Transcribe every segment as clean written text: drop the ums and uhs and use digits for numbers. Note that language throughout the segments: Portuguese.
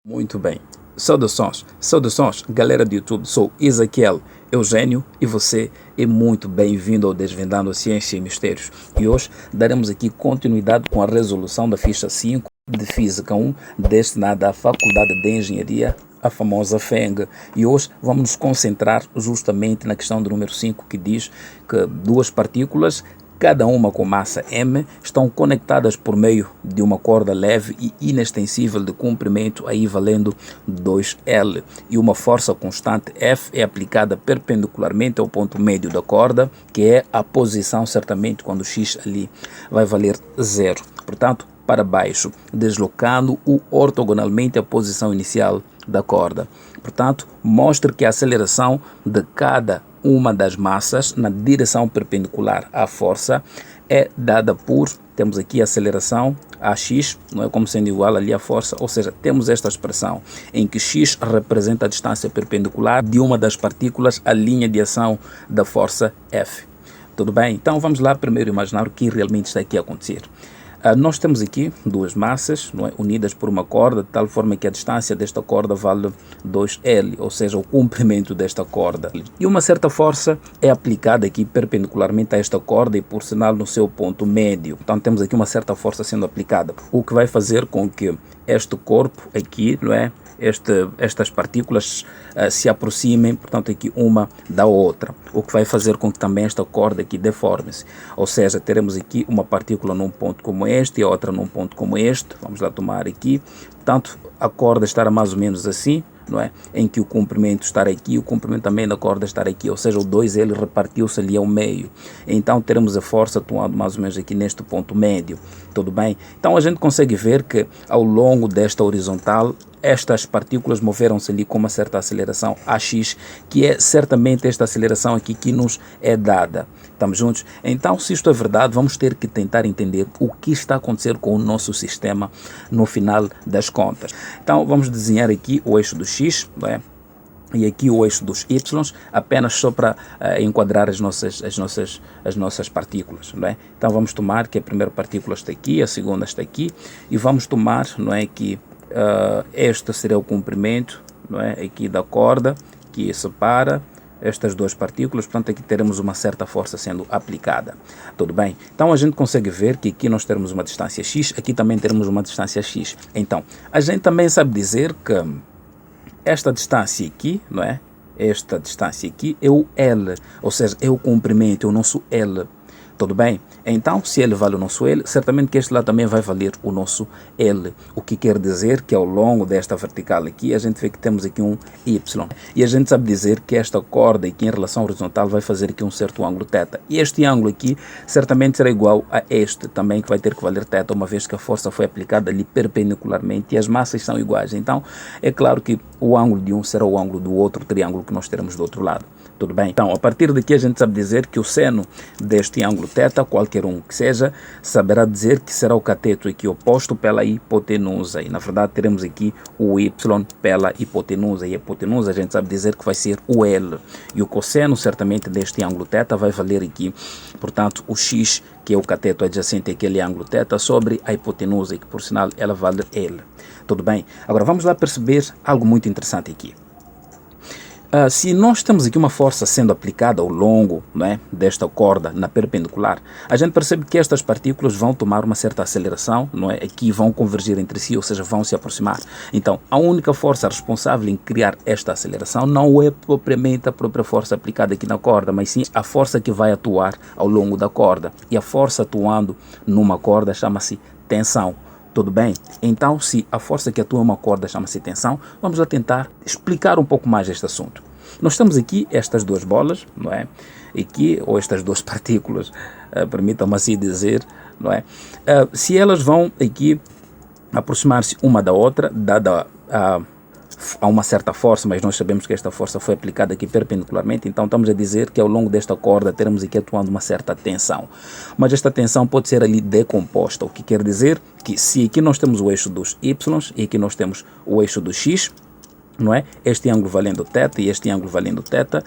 Muito bem. Saudações, galera do YouTube. Sou Ezequiel Eugênio e você é muito bem-vindo ao Desvendando a Ciência e Mistérios. E hoje daremos aqui continuidade com a resolução da ficha 5 de Física 1, destinada à Faculdade de Engenharia, a famosa FENG. E hoje vamos nos concentrar justamente na questão do número 5, que diz que duas partículas, cada uma com massa m, estão conectadas por meio de uma corda leve e inextensível de comprimento, aí valendo 2L, e uma força constante F é aplicada perpendicularmente ao ponto médio da corda, que é a posição certamente quando x ali vai valer 0. Portanto, para baixo, deslocando-o ortogonalmente à posição inicial da corda. Portanto, mostra que a aceleração de cada uma das massas na direção perpendicular à força é dada por, temos aqui a aceleração AX, não é, como sendo igual ali à força, ou seja, temos esta expressão em que x representa a distância perpendicular de uma das partículas à linha de ação da força F. Tudo bem? Então vamos lá primeiro imaginar o que realmente está aqui a acontecer. Nós temos aqui duas massas, não é, unidas por uma corda, de tal forma que a distância desta corda vale 2L, ou seja, o comprimento desta corda. E uma certa força é aplicada aqui perpendicularmente a esta corda e, por sinal, no seu ponto médio. Então temos aqui uma certa força sendo aplicada, o que vai fazer com que este corpo aqui, não é, estas partículas se aproximem, portanto, aqui uma da outra, o que vai fazer com que também esta corda aqui deforme-se. Ou seja, teremos aqui uma partícula num ponto como este e a outra num ponto como este. Vamos lá tomar aqui. Portanto, a corda estará mais ou menos assim, não é? Em que o comprimento estará aqui, o comprimento também da corda estará aqui, ou seja, o 2L repartiu-se ali ao meio. Então teremos a força atuando mais ou menos aqui neste ponto médio. Tudo bem? Então a gente consegue ver que ao longo desta horizontal, estas partículas moveram-se ali com uma certa aceleração AX, que é certamente esta aceleração aqui que nos é dada. Estamos juntos? Então, se isto é verdade, vamos ter que tentar entender o que está a acontecer com o nosso sistema no final das contas. Então, vamos desenhar aqui o eixo do X, não é? E aqui o eixo dos Y, apenas só para enquadrar as nossas partículas, não é? Então, vamos tomar que a primeira partícula está aqui, a segunda está aqui, e vamos tomar, não é, que este seria o comprimento, não é, aqui da corda que separa estas duas partículas. Portanto, aqui teremos uma certa força sendo aplicada. Tudo bem? Então a gente consegue ver que aqui nós temos uma distância x, aqui também teremos uma distância x. Então a gente também sabe dizer que esta distância aqui, não é, esta distância aqui é o L, ou seja, é o comprimento, é o nosso L. Tudo bem? Então, se L vale o nosso L, certamente que este lá também vai valer o nosso L. O que quer dizer que ao longo desta vertical aqui, a gente vê que temos aqui um Y. E a gente sabe dizer que esta corda aqui em relação horizontal vai fazer aqui um certo ângulo θ. E este ângulo aqui certamente será igual a este também, que vai ter que valer θ, uma vez que a força foi aplicada ali perpendicularmente e as massas são iguais. Então, é claro que o ângulo de um será o ângulo do outro triângulo que nós teremos do outro lado. Tudo bem? Então, a partir daqui a gente sabe dizer que o seno deste ângulo θ, qualquer um que seja, saberá dizer que será o cateto aqui oposto pela hipotenusa. E, na verdade, teremos aqui o y pela hipotenusa. E a hipotenusa a gente sabe dizer que vai ser o L. E o cosseno, certamente, deste ângulo θ vai valer aqui, portanto, o x, que é o cateto adjacente àquele ângulo θ, sobre a hipotenusa, que, por sinal, ela vale L. Tudo bem? Agora, vamos lá perceber algo muito interessante aqui. Se nós temos aqui uma força sendo aplicada ao longo, não é, desta corda na perpendicular, a gente percebe que estas partículas vão tomar uma certa aceleração, não é, aqui vão convergir entre si, ou seja, vão se aproximar. Então, a única força responsável em criar esta aceleração não é propriamente a própria força aplicada aqui na corda, mas sim a força que vai atuar ao longo da corda. E a força atuando numa corda chama-se tensão. Tudo bem? Então, se a força que atua em uma corda chama-se tensão, vamos lá tentar explicar um pouco mais este assunto. Nós temos aqui estas duas bolas, não é? Aqui, ou estas duas partículas, permitam-me assim dizer, não é? Se elas vão aqui aproximar-se uma da outra, dada a uma certa força, mas nós sabemos que esta força foi aplicada aqui perpendicularmente, então estamos a dizer que ao longo desta corda teremos aqui atuando uma certa tensão. Mas esta tensão pode ser ali decomposta, o que quer dizer que se aqui nós temos o eixo dos Y e aqui nós temos o eixo do X, não é? Este ângulo valendo θ e este ângulo valendo θ,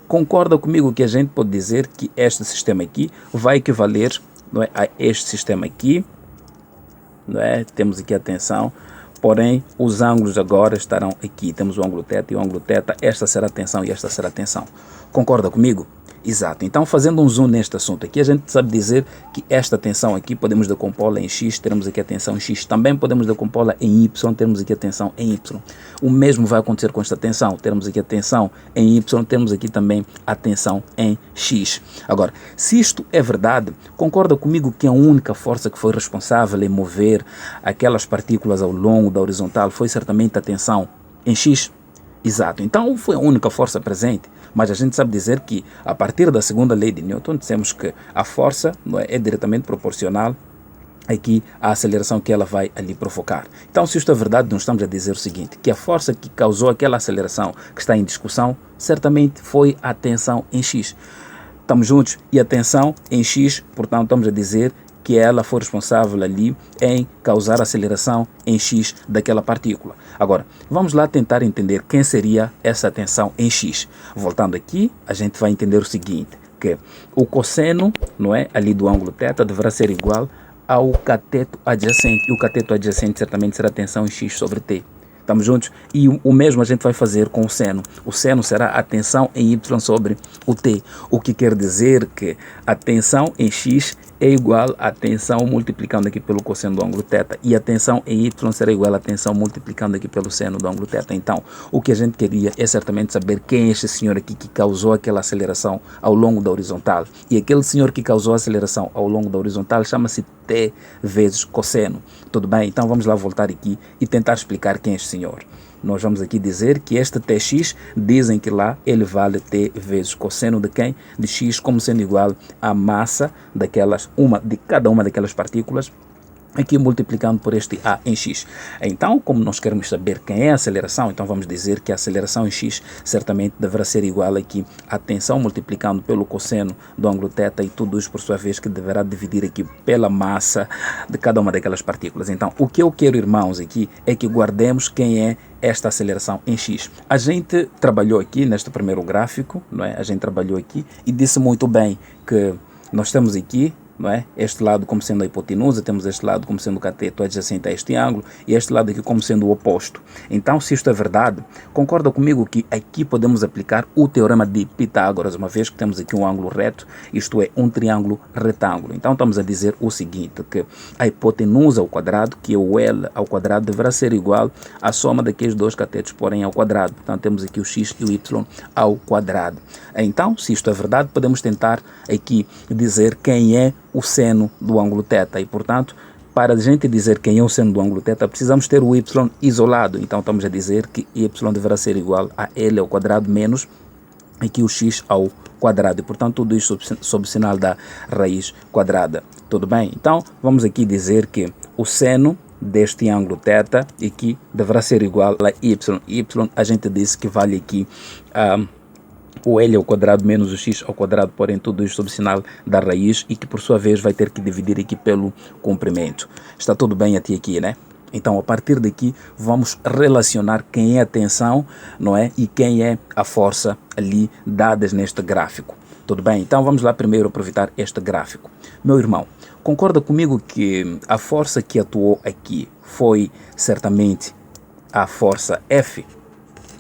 concorda comigo que a gente pode dizer que este sistema aqui vai equivaler, não é, a este sistema aqui, não é? Temos aqui a tensão, porém os ângulos agora estarão aqui. Temos o ângulo θ e o ângulo θ, esta será a tensão e esta será a tensão. Concorda comigo? Exato. Então, fazendo um zoom neste assunto aqui, a gente sabe dizer que esta tensão aqui podemos decompô-la em X, teremos aqui a tensão em X. Também podemos decompô-la em Y, teremos aqui a tensão em Y. O mesmo vai acontecer com esta tensão. Teremos aqui a tensão em Y, temos aqui também a tensão em X. Agora, se isto é verdade, concorda comigo que a única força que foi responsável em mover aquelas partículas ao longo da horizontal foi certamente a tensão em X? Exato. Então, foi a única força presente. Mas a gente sabe dizer que, a partir da segunda lei de Newton, dissemos que a força é diretamente proporcional aqui à aceleração que ela vai ali provocar. Então, se isto é verdade, nós estamos a dizer o seguinte, que a força que causou aquela aceleração que está em discussão, certamente foi a tensão em X. Estamos juntos? E a tensão em X, portanto, estamos a dizer que ela foi responsável ali em causar aceleração em X daquela partícula. Agora, vamos lá tentar entender quem seria essa tensão em X. Voltando aqui, a gente vai entender o seguinte, que o cosseno, não é, ali do ângulo θ deverá ser igual ao cateto adjacente. E o cateto adjacente certamente será a tensão em X sobre T. Estamos juntos? E o mesmo a gente vai fazer com o seno. O seno será a tensão em Y sobre o T. O que quer dizer que a tensão em X é igual à tensão multiplicando aqui pelo cosseno do ângulo θ. E a tensão em Y será igual à tensão multiplicando aqui pelo seno do ângulo θ. Então, o que a gente queria é certamente saber quem é este senhor aqui que causou aquela aceleração ao longo da horizontal. E aquele senhor que causou a aceleração ao longo da horizontal chama-se T vezes cosseno. Tudo bem? Então vamos lá voltar aqui e tentar explicar quem é este senhor. Nós vamos aqui dizer que este Tx, dizem que lá ele vale T vezes cosseno de quem? De X, como sendo igual à massa de cada uma daquelas partículas, aqui multiplicando por este A em X. Então, como nós queremos saber quem é a aceleração, então vamos dizer que a aceleração em X certamente deverá ser igual aqui à tensão multiplicando pelo cosseno do ângulo θ e tudo isso por sua vez que deverá dividir aqui pela massa de cada uma daquelas partículas. Então, o que eu quero, irmãos, aqui é que guardemos quem é esta aceleração em X. A gente trabalhou aqui neste primeiro gráfico, não é? A gente trabalhou aqui e disse muito bem que nós temos aqui, não é? Este lado como sendo a hipotenusa, temos este lado como sendo o cateto adjacente a este ângulo e este lado aqui como sendo o oposto. Então, se isto é verdade, concorda comigo que aqui podemos aplicar o teorema de Pitágoras, uma vez que temos aqui um ângulo reto, isto é, um triângulo retângulo. Então, estamos a dizer o seguinte, que a hipotenusa ao quadrado, que é o L ao quadrado, deverá ser igual à soma daqueles dois catetos, porém ao quadrado. Portanto, temos aqui o X e o Y ao quadrado. Então, se isto é verdade, podemos tentar aqui dizer quem é o seno do ângulo θ e, portanto, para a gente dizer quem é o seno do ângulo θ, precisamos ter o y isolado. Então, estamos a dizer que y deverá ser igual a L ao quadrado menos aqui o x ao quadrado. E, portanto, tudo isso sob o sinal da raiz quadrada. Tudo bem? Então, vamos aqui dizer que o seno deste ângulo θ aqui deverá ser igual a y. Y a gente disse que vale aqui o L ao quadrado menos o X ao quadrado, porém tudo isso sob o sinal da raiz e que por sua vez vai ter que dividir aqui pelo comprimento. Está tudo bem até aqui, né? Então, a partir daqui, vamos relacionar quem é a tensão, não é? E quem é a força ali dadas neste gráfico. Tudo bem? Então, vamos lá primeiro aproveitar este gráfico. Meu irmão, concorda comigo que a força que atuou aqui foi certamente a força F?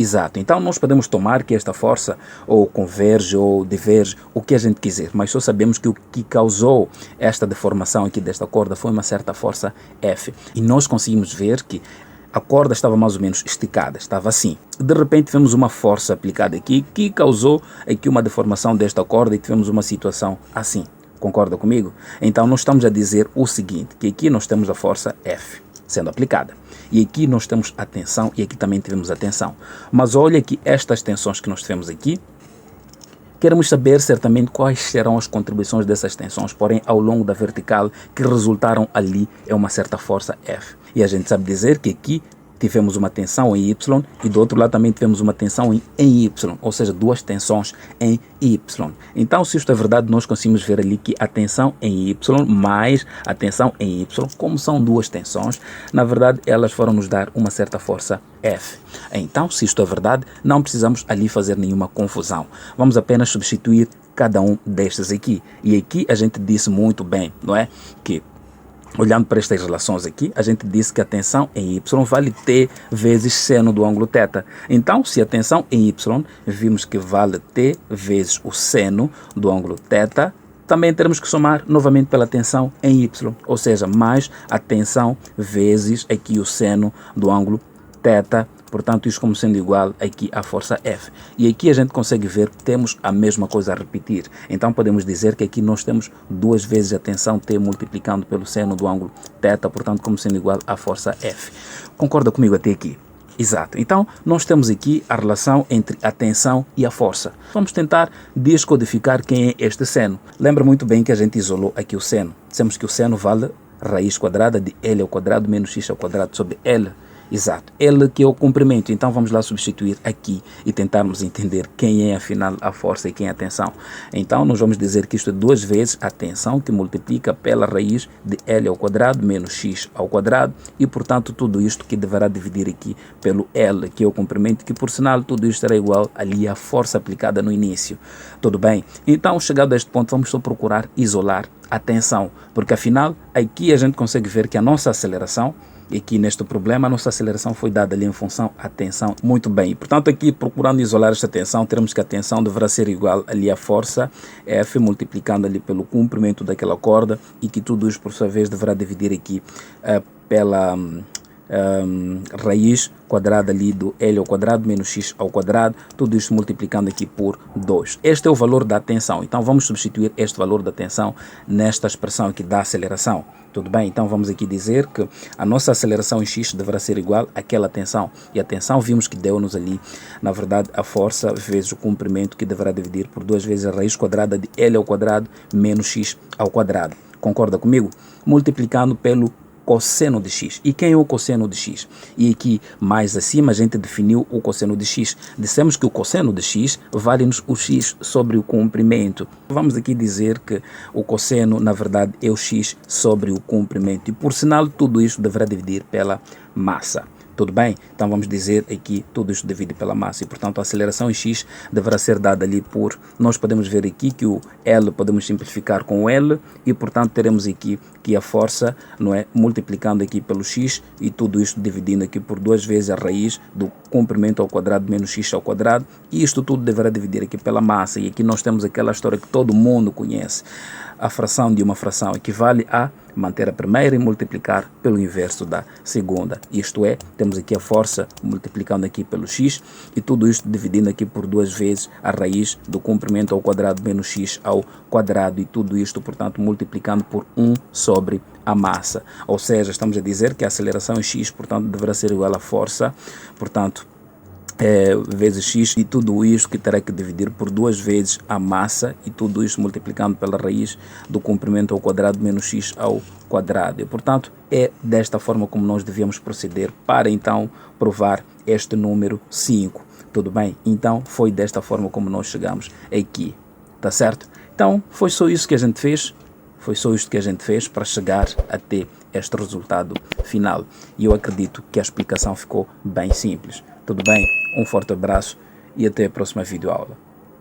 Exato. Então, nós podemos tomar que esta força ou converge ou diverge, o que a gente quiser, mas só sabemos que o que causou esta deformação aqui desta corda foi uma certa força F. E nós conseguimos ver que a corda estava mais ou menos esticada, estava assim. De repente, tivemos uma força aplicada aqui que causou aqui uma deformação desta corda e tivemos uma situação assim. Concorda comigo? Então, nós estamos a dizer o seguinte, que aqui nós temos a força F sendo aplicada. E aqui nós temos a tensão e aqui também tivemos a tensão. Mas olha que estas tensões que nós tivemos aqui, queremos saber certamente quais serão as contribuições dessas tensões, porém ao longo da vertical que resultaram ali é uma certa força F. E a gente sabe dizer que aqui tivemos uma tensão em Y e do outro lado também tivemos uma tensão em Y, ou seja, duas tensões em Y. Então, se isto é verdade, nós conseguimos ver ali que a tensão em Y mais a tensão em Y, como são duas tensões, na verdade elas foram nos dar uma certa força F. Então, se isto é verdade, não precisamos ali fazer nenhuma confusão. Vamos apenas substituir cada um destes aqui. E aqui a gente disse muito bem, não é? Que olhando para estas relações aqui, a gente disse que a tensão em Y vale T vezes seno do ângulo θ. Então, se a tensão em Y, vimos que vale T vezes o seno do ângulo θ, também teremos que somar novamente pela tensão em Y, ou seja, mais a tensão vezes aqui o seno do ângulo θ, portanto isso como sendo igual aqui à força F. E aqui a gente consegue ver que temos a mesma coisa a repetir. Então podemos dizer que aqui nós temos duas vezes a tensão T multiplicando pelo seno do ângulo θ, portanto como sendo igual à força F. Concorda comigo até aqui? Exato. Então, nós temos aqui a relação entre a tensão e a força. Vamos tentar descodificar quem é este seno. Lembra muito bem que a gente isolou aqui o seno. Dissemos que o seno vale raiz quadrada de L ao quadrado menos x ao quadrado sobre L. Exato. L que é o comprimento. Então vamos lá substituir aqui e tentarmos entender quem é afinal a força e quem é a tensão. Então nós vamos dizer que isto é duas vezes a tensão que multiplica pela raiz de L ao quadrado menos x ao quadrado e portanto tudo isto que deverá dividir aqui pelo L que é o comprimento, que por sinal tudo isto será igual ali à força aplicada no início. Tudo bem? Então chegado a este ponto vamos só procurar isolar a tensão, porque afinal aqui a gente consegue ver que a nossa aceleração, e aqui neste problema a nossa aceleração foi dada ali em função à tensão. Muito bem, portanto aqui procurando isolar esta tensão, teremos que a tensão deverá ser igual ali à força F multiplicando ali pelo comprimento daquela corda e que tudo isso por sua vez deverá dividir aqui pela raiz quadrada ali do L ao quadrado menos x ao quadrado, tudo isso multiplicando aqui por 2. Este é o valor da tensão, então vamos substituir este valor da tensão nesta expressão aqui da aceleração. Tudo bem? Então vamos aqui dizer que a nossa aceleração em x deverá ser igual àquela tensão. E a tensão vimos que deu-nos ali, na verdade, a força vezes o comprimento que deverá dividir por 2 vezes a raiz quadrada de L ao quadrado menos x ao quadrado. Concorda comigo? Multiplicando pelo cosseno de x. E quem é o cosseno de x? E aqui mais acima a gente definiu o cosseno de x. Dissemos que o cosseno de x vale-nos o x sobre o comprimento. Vamos aqui dizer que o cosseno na verdade é o x sobre o comprimento. E por sinal tudo isso deverá dividir pela massa. Tudo bem? Então vamos dizer aqui, tudo isso divide pela massa e portanto a aceleração em x deverá ser dada ali por, nós podemos ver aqui que o L podemos simplificar com o L e portanto teremos aqui que a força, não é, multiplicando aqui pelo x e tudo isso dividindo aqui por 2 vezes a raiz do comprimento ao quadrado menos x ao quadrado e isto tudo deverá dividir aqui pela massa e aqui nós temos aquela história que todo mundo conhece. A fração de uma fração equivale a manter a primeira e multiplicar pelo inverso da segunda. Isto é, temos aqui a força multiplicando aqui pelo x e tudo isto dividindo aqui por 2 vezes a raiz do comprimento ao quadrado menos x ao quadrado e tudo isto, portanto, multiplicando por 1 sobre a massa. Ou seja, estamos a dizer que a aceleração em x, portanto, deverá ser igual à força, portanto, vezes x e tudo isso que terá que dividir por 2 vezes a massa e tudo isso multiplicando pela raiz do comprimento ao quadrado menos x ao quadrado. E, portanto, é desta forma como nós devíamos proceder para então provar este número 5. Tudo bem? Então foi desta forma como nós chegamos aqui. Tá certo? Então foi só isso que a gente fez. Foi só isto que a gente fez para chegar até este resultado final. E eu acredito que a explicação ficou bem simples. Tudo bem? Um forte abraço e até a próxima videoaula.